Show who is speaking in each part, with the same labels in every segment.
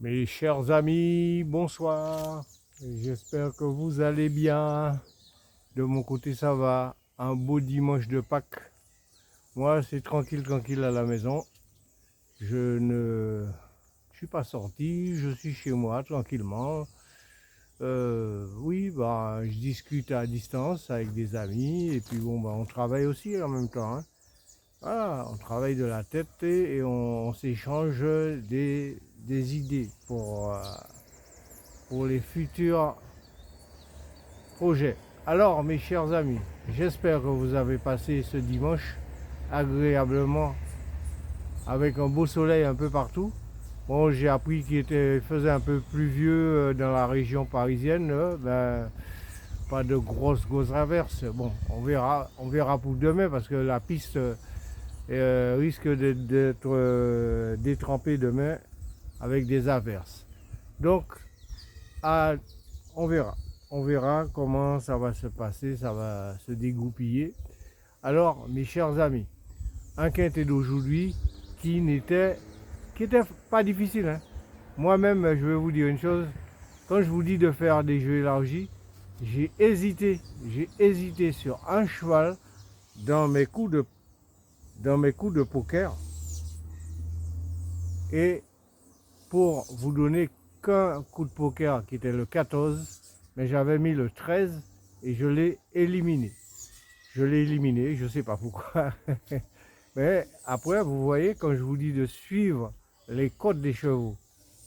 Speaker 1: Mes chers amis, bonsoir. J'espère que vous allez bien. De mon côté, ça va. Un beau dimanche de Pâques. Moi, c'est tranquille, tranquille à la maison. Je ne suis pas sorti. Je suis chez moi, tranquillement. Oui, bah, je discute à distance avec des amis. Et puis, bon, bah, on travaille aussi en même temps, hein. Voilà, on travaille de la tête et on s'échange des idées pour les futurs projets. Alors, mes chers amis, j'espère que vous avez passé ce dimanche agréablement avec un beau soleil un peu partout. Bon, j'ai appris faisait un peu pluvieux dans la région parisienne. Ben, pas de grosses averses. Bon, on verra pour demain parce que la piste risque d'être détrempée demain avec des averses. Donc, à on verra. On verra comment ça va se passer, ça va se dégoupiller. Alors, mes chers amis, un quintet d'aujourd'hui qui était pas difficile, hein. Moi-même, je vais vous dire une chose. Quand je vous dis de faire des jeux élargis, j'ai hésité sur un cheval dans mes dans mes coups de poker. Et pour vous donner qu'un coup de poker qui était le 14, mais j'avais mis le 13 et je l'ai éliminé. Je ne sais pas pourquoi. Mais après, vous voyez, quand je vous dis de suivre les côtes des chevaux,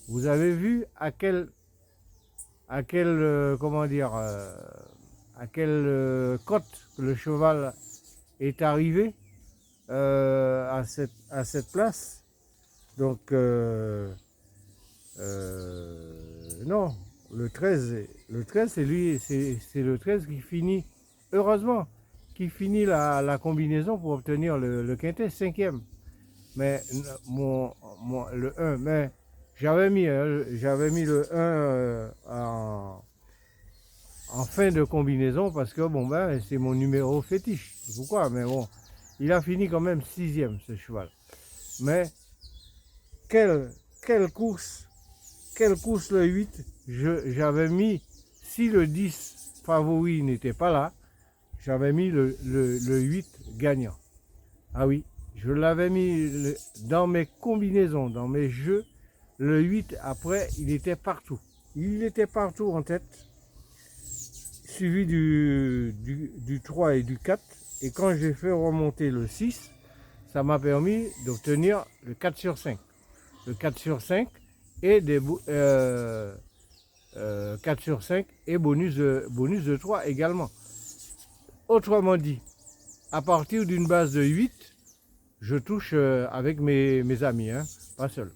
Speaker 1: vous avez vu comment dire, à quelle côte le cheval est arrivé à cette place. Donc, non, le 13 c'est lui, c'est le 13 qui finit, heureusement, qui finit la combinaison pour obtenir le quintet, cinquième. Mais le 1, mais j'avais mis le 1 en fin de combinaison parce que bon ben c'est mon numéro fétiche. C'est pourquoi, mais bon, il a fini quand même sixième ce cheval. Mais quelle, quelle course quelle course le 8, j'avais mis, si le 10 favori n'était pas là, j'avais mis le 8 gagnant. Ah oui, je l'avais mis dans mes combinaisons, dans mes jeux, le 8 après, il était partout. Il était partout en tête, suivi du 3 et du 4. Et quand j'ai fait remonter le 6, ça m'a permis d'obtenir le 4 sur 5. Le 4 sur 5 et 4 sur 5 et bonus de 3 également. Autrement dit, à partir d'une base de 8, je touche avec mes amis, hein, pas seul.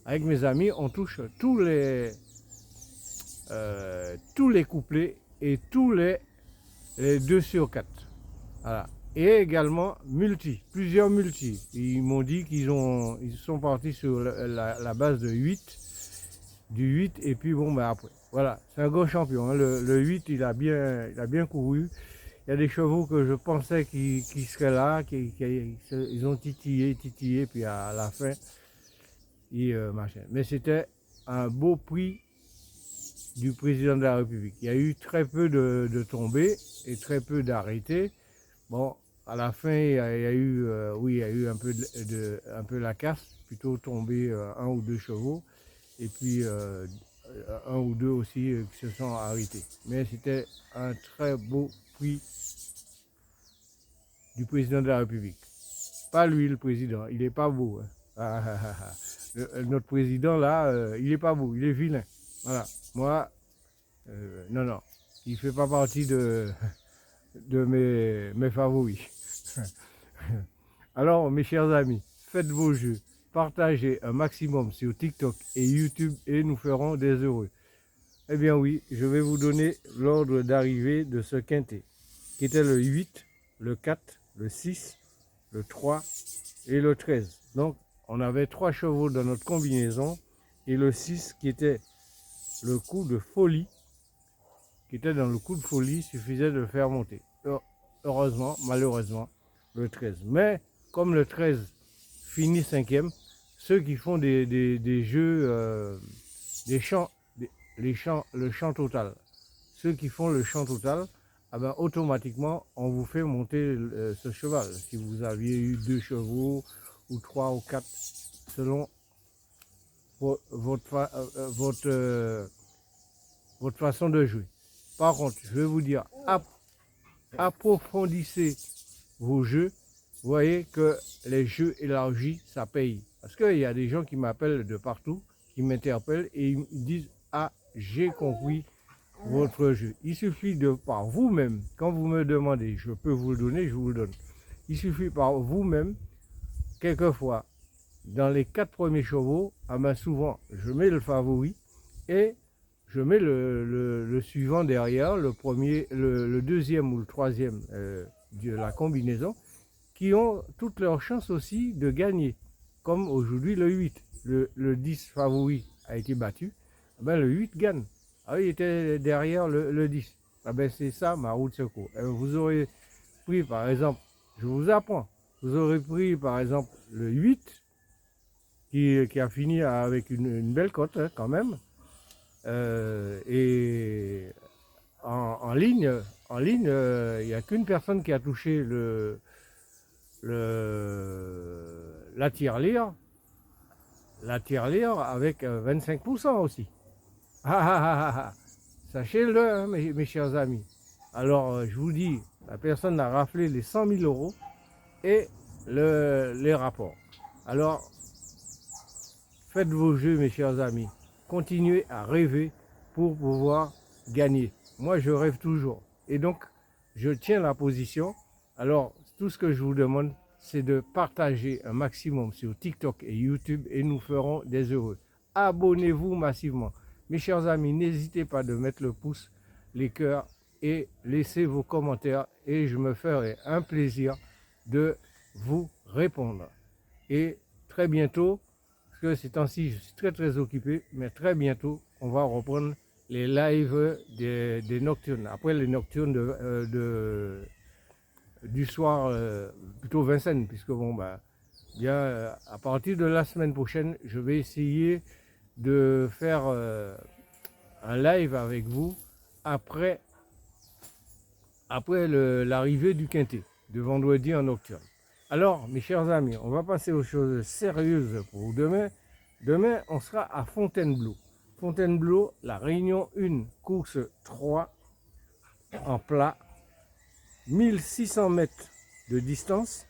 Speaker 1: Avec mes amis, on touche tous les couplets et les 2 sur 4. Voilà. Et également plusieurs multi. Ils m'ont dit ils sont partis sur la base de 8, du 8 et puis bon ben après. Voilà, c'est un grand champion, hein. Le 8 il a bien couru. Il y a des chevaux que je pensais qu'ils seraient là, ils ont titillé, puis à la fin, machin. Mais c'était un beau prix du président de la République. Il y a eu très peu de tombées et très peu d'arrêtés. Bon, à la fin, il y a eu, oui, il y a eu un peu la casse, plutôt tombé un ou deux chevaux, et puis un ou deux aussi qui se sont arrêtés. Mais c'était un très beau prix du président de la République. Pas lui, le président, il n'est pas beau, hein. Notre président, là, il n'est pas beau, il est vilain. Voilà, moi, non, il ne fait pas partie de mes favoris. Alors, mes chers amis, faites vos jeux, partagez un maximum sur TikTok et YouTube et nous ferons des heureux. Eh bien oui, je vais vous donner l'ordre d'arrivée de ce quintet, qui était le 8, le 4, le 6, le 3 et le 13. Donc, on avait 3 chevaux dans notre combinaison et le 6 qui était le coup de folie, suffisait de le faire monter. Heureusement, malheureusement, le 13. Mais comme le 13 finit cinquième, ceux qui font des jeux le champ total. Ceux qui font le champ total, ah ben, automatiquement, on vous fait monter ce cheval. Si vous aviez eu 2 chevaux, ou 3 ou 4, selon votre façon de jouer. Par contre, je vais vous dire, approfondissez vos jeux. Vous voyez que les jeux élargis, ça paye. Parce qu'il y a des gens qui m'appellent de partout, qui m'interpellent et ils me disent, ah, j'ai compris votre jeu. Il suffit de par vous-même, quand vous me demandez, je peux vous le donner, je vous le donne. Il suffit par vous-même, quelquefois, dans les 4 premiers chevaux, ah ben souvent, je mets le favori et je mets le suivant derrière, le deuxième ou le troisième de la combinaison, qui ont toutes leurs chances aussi de gagner. Comme aujourd'hui le 8, le 10 favori a été battu, ben le 8 gagne. Ah, il était derrière le 10. Ah ben c'est ça ma roue de secours. Vous aurez pris par exemple, je vous apprends, vous aurez pris par exemple le 8, qui a fini avec une belle cote hein, quand même. Et en ligne, il n'y a qu'une personne qui a touché la tirelire avec 25% aussi. Sachez-le, hein, mes chers amis. Alors, je vous dis, la personne a raflé les 100 000 euros et les rapports. Alors, faites vos jeux, mes chers amis. Continuez à rêver pour pouvoir gagner. Moi, je rêve toujours. Et donc, je tiens la position. Alors, tout ce que je vous demande, c'est de partager un maximum sur TikTok et YouTube et nous ferons des heureux. Abonnez-vous massivement. Mes chers amis, n'hésitez pas de mettre le pouce, les cœurs et laissez vos commentaires et je me ferai un plaisir de vous répondre. Et très bientôt, parce que ces temps-ci, je suis très occupé, mais très bientôt, on va reprendre les lives des nocturnes. Après les nocturnes du soir, plutôt Vincennes, puisque bon, bah, bien, à partir de la semaine prochaine, je vais essayer de faire un live avec vous après l'arrivée du quintet, de vendredi en nocturne. Alors, mes chers amis, on va passer aux choses sérieuses pour demain. Demain, on sera à Fontainebleau. Fontainebleau, la réunion 1, course 3, en plat, 1600 mètres de distance,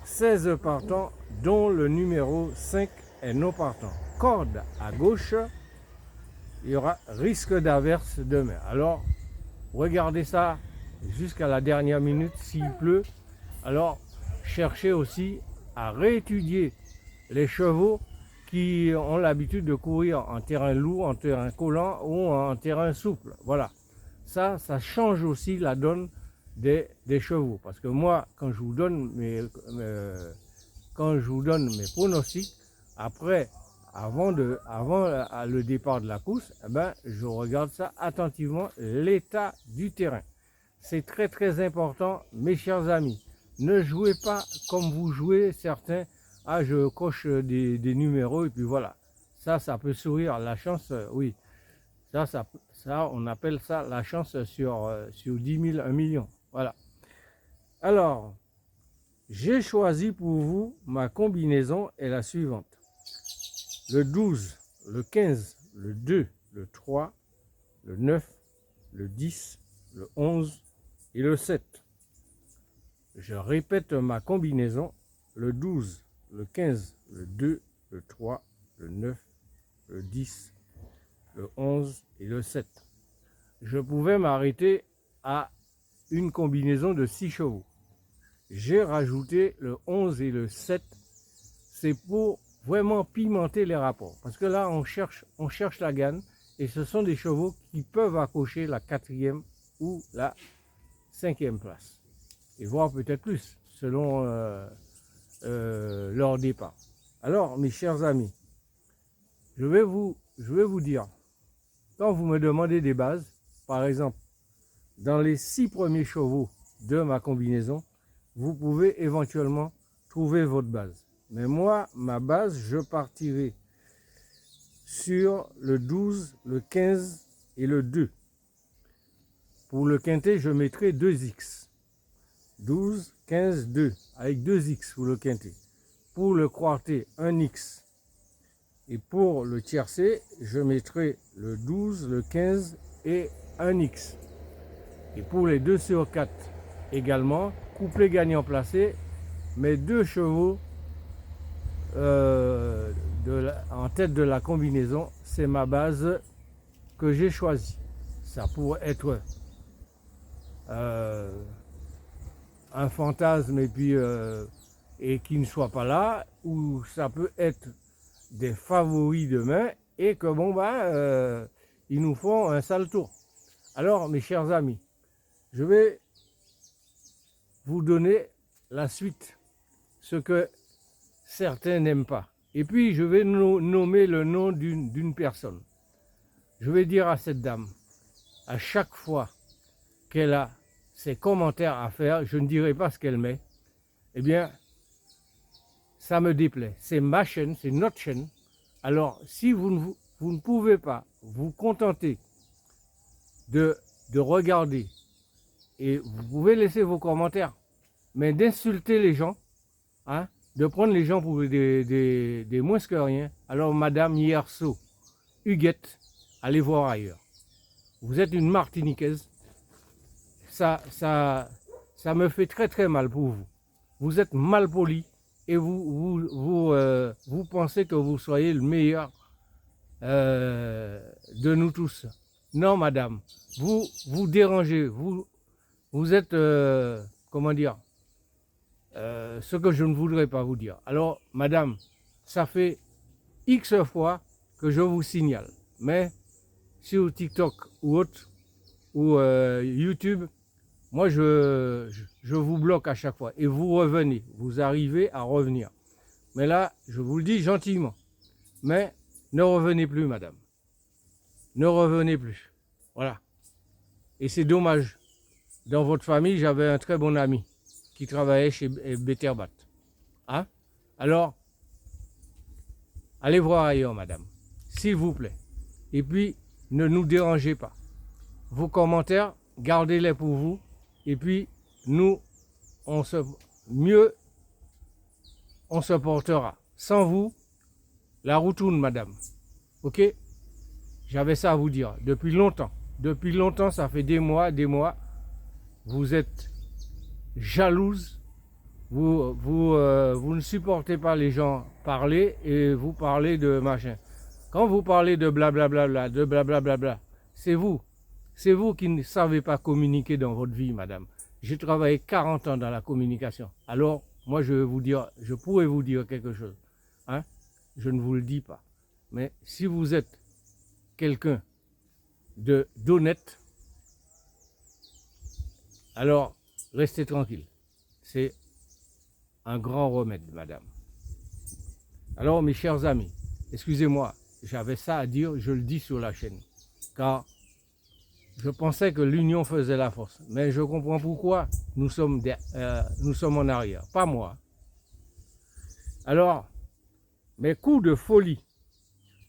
Speaker 1: 16 partants, dont le numéro 5 est non partant. Corde à gauche, il y aura risque d'averse demain. Alors, regardez ça jusqu'à la dernière minute s'il pleut. Alors, cherchez aussi à réétudier les chevaux qui ont l'habitude de courir en terrain lourd, en terrain collant ou en terrain souple. Voilà. Ça change aussi la donne des chevaux. Parce que moi, quand je vous donne mes pronostics, après, avant le départ de la course, eh ben, je regarde ça attentivement, l'état du terrain. C'est très important, mes chers amis. Ne jouez pas comme vous jouez certains. Ah, je coche des numéros et puis voilà. Ça peut sourire. La chance, oui. Ça, on appelle ça la chance sur 10 000, 1 million. Voilà. Alors, j'ai choisi pour vous, ma combinaison est la suivante. Le 12, le 15, le 2, le 3, le 9, le 10, le 11 et le 7. Je répète ma combinaison, le 12, le 15, le 2, le 3, le 9, le 10, le 11 et le 7. Je pouvais m'arrêter à une combinaison de 6 chevaux. J'ai rajouté le 11 et le 7, c'est pour vraiment pimenter les rapports. Parce que là, on cherche la gagne et ce sont des chevaux qui peuvent accrocher la 4e ou la 5e place. Et voire peut-être plus, selon leur départ. Alors, mes chers amis, je vais vous dire, quand vous me demandez des bases, par exemple, dans les 6 premiers chevaux de ma combinaison, vous pouvez éventuellement trouver votre base. Mais moi, ma base, je partirai sur le 12, le 15 et le 2. Pour le quintet, je mettrai 2x. 12, 15, 2, avec 2x pour le quintet. Pour le quartet, 1x. Et pour le tiercé, je mettrai le 12, le 15 et 1x. Et pour les 2 sur 4 également, couplet gagnant placé, mes 2 chevaux en tête de la combinaison, c'est ma base que j'ai choisie. Ça pourrait être un fantasme et qui ne soit pas là, ou ça peut être des favoris demain et que ils nous font un sale tour. Alors mes chers amis, je vais vous donner la suite, ce que certains n'aiment pas. Et puis je vais nommer le nom d'une personne. Je vais dire à cette dame, à chaque fois qu'elle a ses commentaires à faire, je ne dirai pas ce qu'elle met, eh bien, ça me déplaît. C'est ma chaîne, c'est notre chaîne. Alors, si vous ne pouvez pas vous contenter de regarder, et vous pouvez laisser vos commentaires, mais d'insulter les gens, hein, de prendre les gens pour des moins que rien, alors Madame Hierso, Huguette, allez voir ailleurs. Vous êtes une Martiniquaise. Ça me fait très très mal pour vous. Vous êtes mal poli et vous pensez que vous soyez le meilleur de nous tous. Non, madame, vous dérangez, vous êtes, comment dire, ce que je ne voudrais pas vous dire. Alors, madame, ça fait X fois que je vous signale, mais sur TikTok ou autre, ou YouTube, moi je vous bloque à chaque fois et vous revenez, vous arrivez à revenir. Mais là, je vous le dis gentiment, mais ne revenez plus, madame. Ne revenez plus. Voilà. Et c'est dommage. Dans votre famille, j'avais un très bon ami qui travaillait chez Beterbat. Hein? Alors, allez voir ailleurs, madame, s'il vous plaît. Et puis, ne nous dérangez pas. Vos commentaires, gardez-les pour vous. Et puis, nous, on se portera. Sans vous, la roue tourne, madame. Ok? J'avais ça à vous dire depuis longtemps. Depuis longtemps, ça fait des mois. Vous êtes jalouse. Vous ne supportez pas les gens parler et vous parlez de machin. Quand vous parlez de blablabla, c'est vous. C'est vous qui ne savez pas communiquer dans votre vie, madame. J'ai travaillé 40 ans dans la communication. Alors, moi, je pourrais vous dire quelque chose. Hein? Je ne vous le dis pas. Mais si vous êtes quelqu'un d'honnête, alors restez tranquille. C'est un grand remède, madame. Alors, mes chers amis, excusez-moi, j'avais ça à dire, je le dis sur la chaîne. Car je pensais que l'union faisait la force. Mais je comprends pourquoi nous sommes en arrière. Pas moi. Alors, mes coups de folie,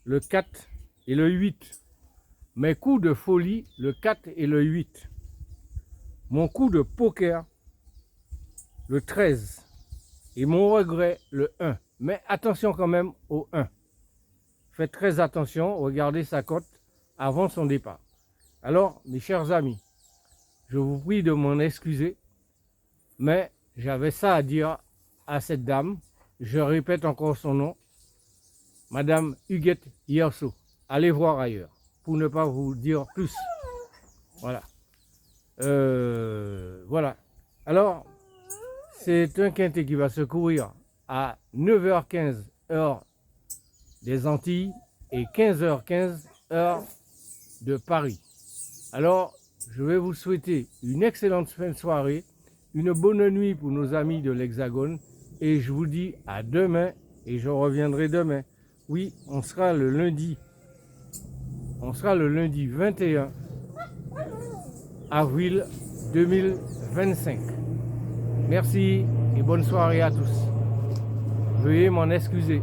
Speaker 1: le 4 et le 8. Mes coups de folie, le 4 et le 8. Mon coup de poker, le 13. Et mon regret, le 1. Mais attention quand même au 1. Faites très attention, regardez sa cote avant son départ. Alors, mes chers amis, je vous prie de m'en excuser, mais j'avais ça à dire à cette dame. Je répète encore son nom, Madame Huguette Hierso. Allez voir ailleurs, pour ne pas vous dire plus. Voilà. Voilà. Alors, c'est un quintet qui va se courir à 9h15 heure des Antilles et 15h15 heure de Paris. Alors, je vais vous souhaiter une excellente fin de soirée, une bonne nuit pour nos amis de l'Hexagone et je vous dis à demain et je reviendrai demain. Oui, on sera le lundi 21 avril 2025. Merci et bonne soirée à tous. Veuillez m'en excuser.